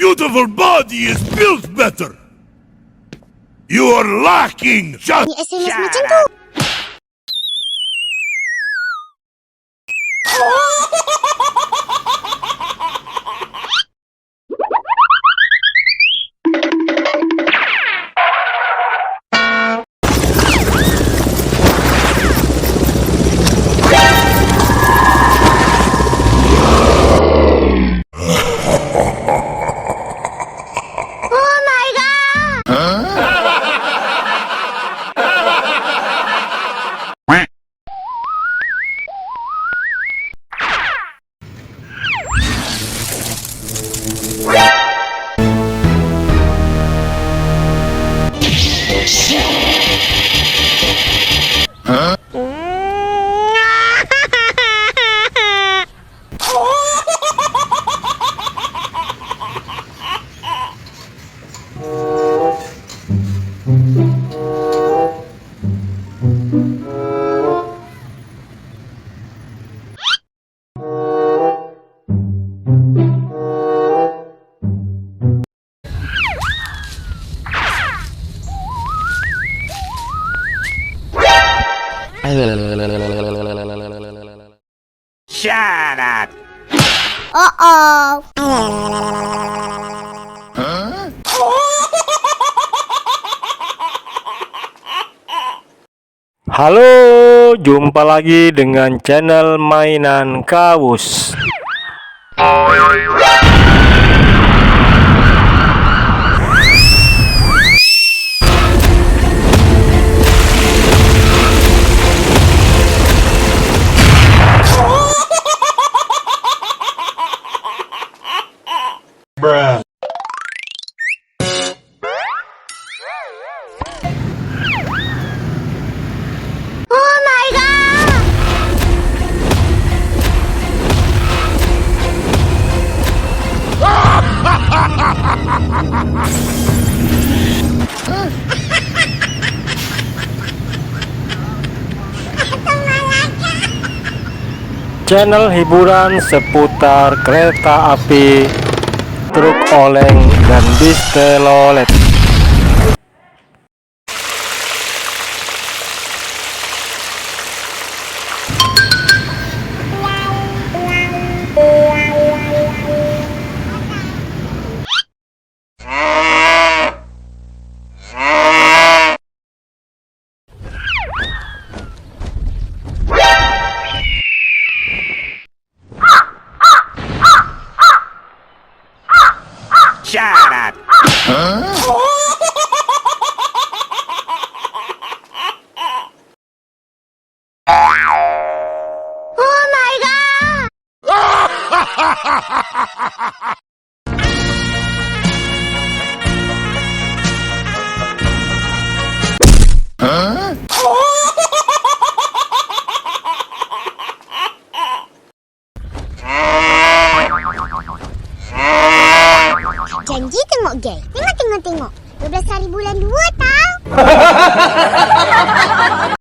beautiful body is built better. You are lacking just... SMS macam tu. Shut up. Oh. Halo, jumpa lagi dengan channel mainan kaus. Bruh. Oh my god. Channel hiburan seputar kereta api, truk oleng, dan bis telolet. Shut up. Oh my god. Janji tengok gay. Tengok. 12 hari bulan 2 tau.